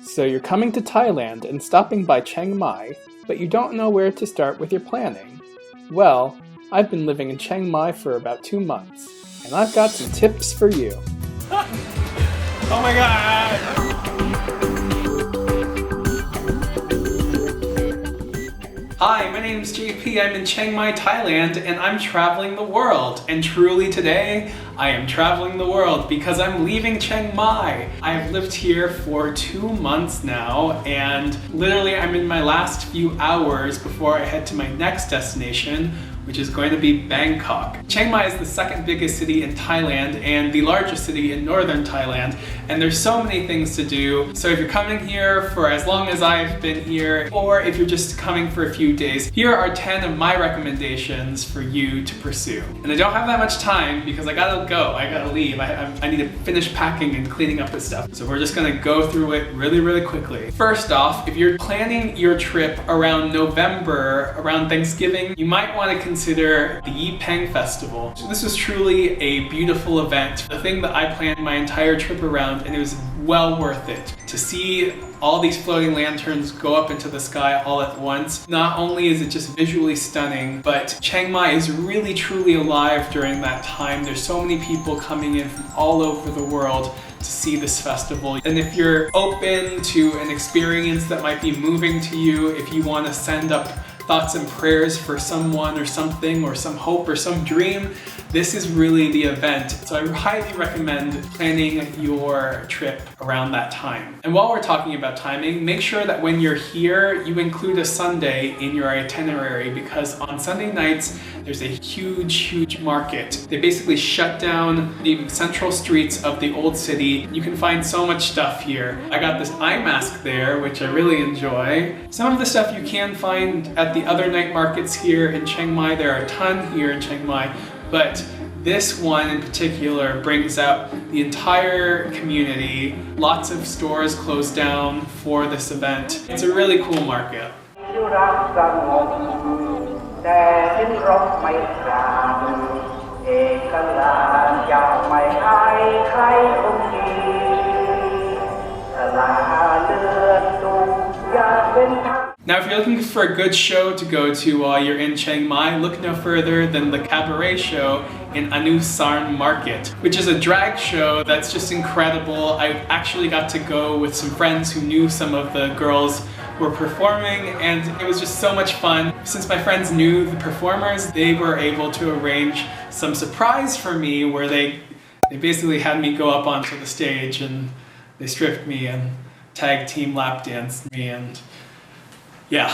So you're coming to Thailand and stopping by Chiang Mai, but you don't know where to start with your planning. Well, I've been living in Chiang Mai for about 2 months, and I've got some tips for you. Oh my god! Hi, my name is JP. I'm in Chiang Mai, Thailand, and I'm traveling the world. And truly today, I am traveling the world because I'm leaving Chiang Mai. I've lived here for 2 months now, and literally I'm in my last few hours before I head to my next destination, which is going to be Bangkok. Chiang Mai is the second biggest city in Thailand and the largest city in northern Thailand, and there's so many things to do. So if you're coming here for as long as I've been here, or if you're just coming for a few days, here are 10 of my recommendations for you to pursue. And I don't have that much time because I gotta go, I gotta leave. I need to finish packing and cleaning up this stuff. So we're just gonna go through it really quickly. First off, if you're planning your trip around November, around Thanksgiving, you might want to consider the PENG festival. So this was truly a beautiful event, the thing that I planned my entire trip around, and it was well worth it. To see all these floating lanterns go up into the sky all at once, not only is it just visually stunning, but Chiang Mai is really truly alive during that time. There's so many people coming in from all over the world to see this festival. And if you're open to an experience that might be moving to you, if you want to send up thoughts and prayers for someone or something, or some hope or some dream, this is really the event. So I highly recommend planning your trip around that time. And while we're talking about timing, make sure that when you're here, you include a Sunday in your itinerary, because on Sunday nights, there's a huge market. They basically shut down the central streets of the old city. You can find so much stuff here. I got this eye mask there, which I really enjoy. Some of the stuff you can find at the other night markets here in Chiang Mai. There are a ton here in Chiang Mai, but this one in particular brings out the entire community. Lots of stores closed down for this event. It's a really cool market. Now, if you're looking for a good show to go to while you're in Chiang Mai, look no further than the Cabaret Show in Anusarn Market, which is a drag show that's just incredible. I actually got to go with some friends who knew some of the girls who were performing, and it was just so much fun. Since my friends knew the performers, they were able to arrange some surprise for me where they basically had me go up onto the stage and they stripped me and tag team lap danced me, and yeah.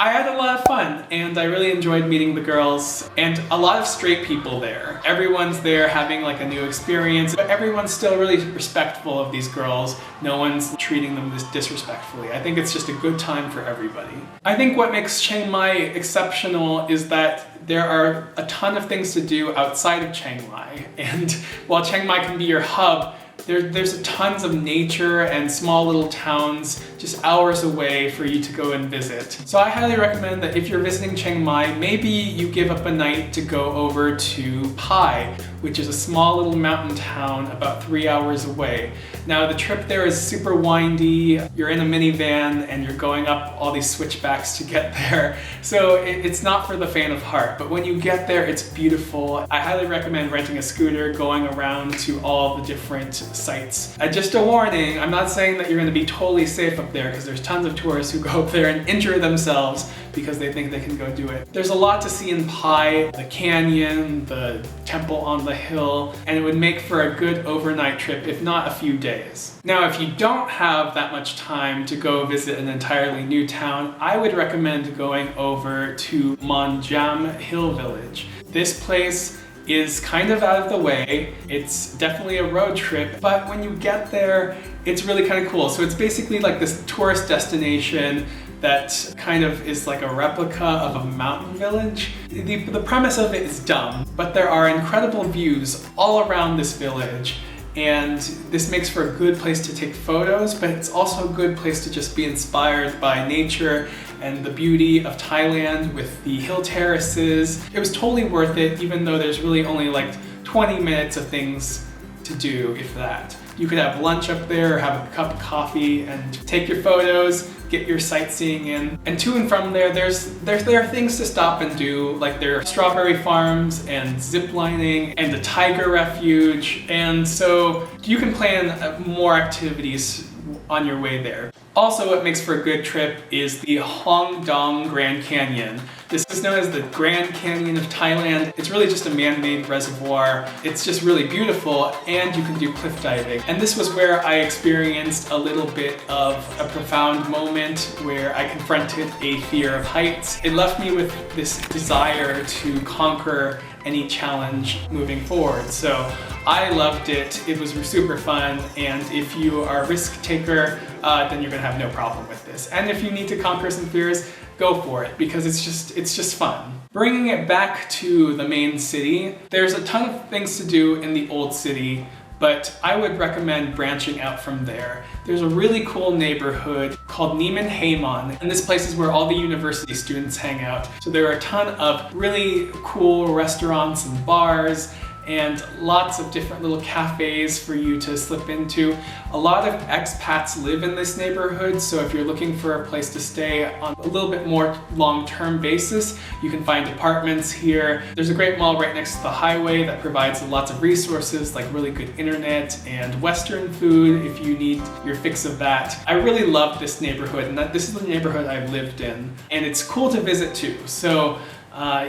I had a lot of fun, and I really enjoyed meeting the girls, and a lot of straight people there. Everyone's there having like a new experience, but everyone's still really respectful of these girls. No one's treating them disrespectfully. I think it's just a good time for everybody. I think what makes Chiang Mai exceptional is that there are a ton of things to do outside of Chiang Mai, and while Chiang Mai can be your hub, there's tons of nature and small little towns just hours away for you to go and visit. So I highly recommend that if you're visiting Chiang Mai, maybe you give up a night to go over to Pai, which is a small little mountain town about 3 hours away. Now the trip there is super windy. You're in a minivan and you're going up all these switchbacks to get there. So it's not for the faint of heart, but when you get there, it's beautiful. I highly recommend renting a scooter, going around to all the different sites. Just a warning, I'm not saying that you're gonna be totally safe up there, because there's tons of tourists who go up there and injure themselves because they think they can go do it. There's a lot to see in Pai, the canyon, the temple on the hill, and it would make for a good overnight trip, if not a few days. Now, if you don't have that much time to go visit an entirely new town, I would recommend going over to Mon Jam Hill Village. This place is kind of out of the way. It's definitely a road trip, but when you get there, it's really kind of cool. So it's basically like this tourist destination that kind of is like a replica of a mountain village. The premise of it is dumb, but there are incredible views all around this village, and this makes for a good place to take photos, but it's also a good place to just be inspired by nature and the beauty of Thailand with the hill terraces. It was totally worth it, even though there's really only like 20 minutes of things to do, if that. You could have lunch up there, or have a cup of coffee and take your photos, get your sightseeing in. And to and from there, there are things to stop and do, like there are strawberry farms and zip lining and the tiger refuge. And so you can plan more activities on your way there. Also, what makes for a good trip is the Hong Dong Grand Canyon. This is known as the Grand Canyon of Thailand. It's really just a man-made reservoir. It's just really beautiful, and you can do cliff diving. And this was where I experienced a little bit of a profound moment where I confronted a fear of heights. It left me with this desire to conquer any challenge moving forward. So I loved it. It was super fun, and if you are a risk taker, then you're gonna have no problem with this. And if you need to conquer some fears, go for it, because it's just fun. Bringing it back to the main city, there's a ton of things to do in the old city, but I would recommend branching out from there. There's a really cool neighborhood called Nimmanhaemon, and this place is where all the university students hang out. So there are a ton of really cool restaurants and bars, and lots of different little cafes for you to slip into. A lot of expats live in this neighborhood, so if you're looking for a place to stay on a little bit more long-term basis, you can find apartments here. There's a great mall right next to the highway that provides lots of resources like really good internet and Western food if you need your fix of that. I really love this neighborhood, and this is the neighborhood I've lived in, and it's cool to visit too. So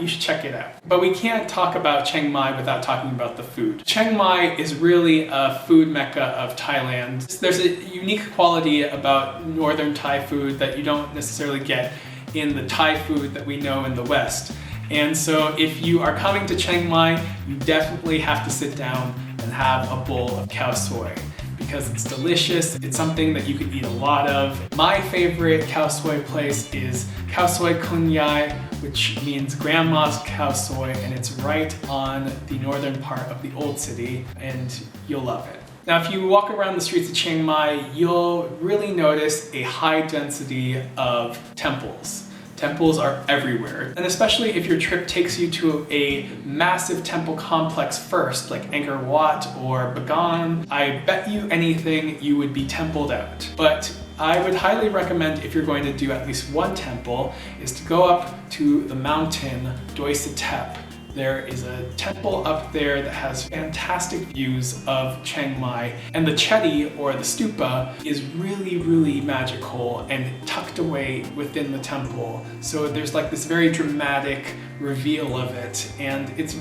you should check it out. But we can't talk about Chiang Mai without talking about the food. Chiang Mai is really a food mecca of Thailand. There's a unique quality about northern Thai food that you don't necessarily get in the Thai food that we know in the West. And so if you are coming to Chiang Mai, you definitely have to sit down and have a bowl of khao soi, because it's delicious. It's something that you could eat a lot of. My favorite khao soi place is Khao Soi Kun Yai, which means grandma's khao soi, and it's right on the northern part of the old city, and you'll love it. Now, if you walk around the streets of Chiang Mai, you'll really notice a high density of temples. Temples are everywhere, and especially if your trip takes you to a massive temple complex first, like Angkor Wat or Bagan, I bet you anything you would be templed out. But I would highly recommend, if you're going to do at least one temple, is to go up to the mountain SUTHEP. There is a temple up there that has fantastic views of Chiang Mai, and the chedi, or the stupa, is really, really magical and tucked away within the temple. So there's like this very dramatic reveal of it, and it's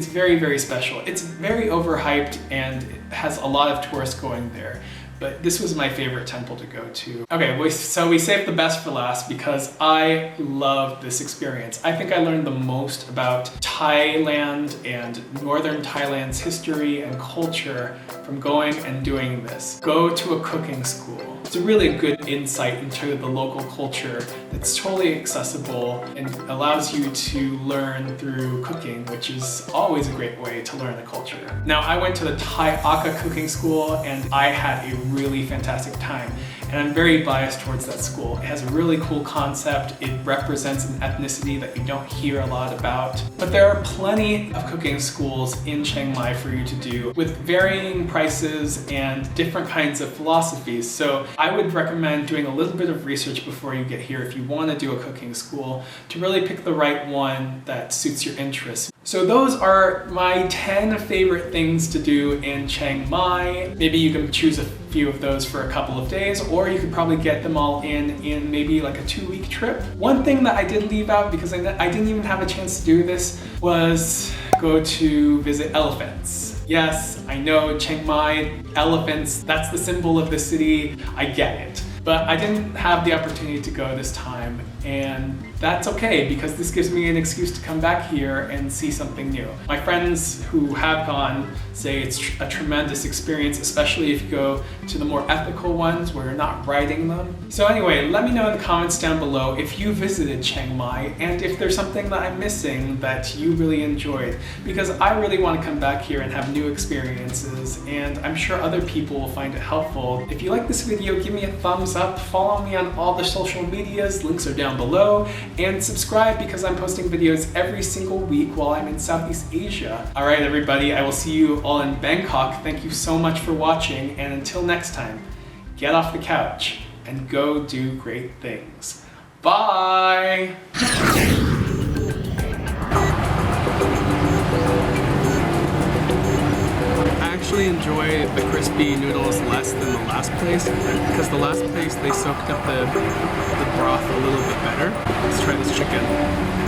very, very special. It's very overhyped and it has a lot of tourists going there. But this was my favorite temple to go to. Okay, so we saved the best for last because I loved this experience. I think I learned the most about Thailand and northern Thailand's history and culture from going and doing this. Go to a cooking school. It's a really good insight into the local culture that's totally accessible and allows you to learn through cooking, which is always a great way to learn the culture. Now, I went to the Thai Aka cooking school and I had a really fantastic time. And I'm very biased towards that school. It has a really cool concept. It represents an ethnicity that you don't hear a lot about. But there are plenty of cooking schools in Chiang Mai for you to do with varying prices and different kinds of philosophies. So I would recommend doing a little bit of research before you get here if you want to do a cooking school to really pick the right one that suits your interests. So those are my 10 favorite things to do in Chiang Mai. Maybe you can choose a few of those for a couple of days, or you could probably get them all in maybe like a 2-week trip. One thing that I did leave out, because I didn't even have a chance to do this, was go to visit elephants. Yes, I know Chiang Mai, elephants, that's the symbol of the city, I get it. But I didn't have the opportunity to go this time, and that's okay because this gives me an excuse to come back here and see something new. My friends who have gone say it's a tremendous experience, especially if you go to the more ethical ones where you're not riding them. So anyway, let me know in the comments down below if you visited Chiang Mai and if there's something that I'm missing that you really enjoyed, because I really want to come back here and have new experiences, and I'm sure other people will find it helpful. If you like this video, give me a thumbs up, follow me on all the social medias, links are down down below, and subscribe because I'm posting videos every single week while I'm in Southeast Asia. Alright everybody, I will see you all in Bangkok. Thank you so much for watching, and until next time, get off the couch and go do great things. Bye! I actually enjoy the crispy noodles less than the last place because the last place they soaked up the broth a little bit better. Let's try this chicken.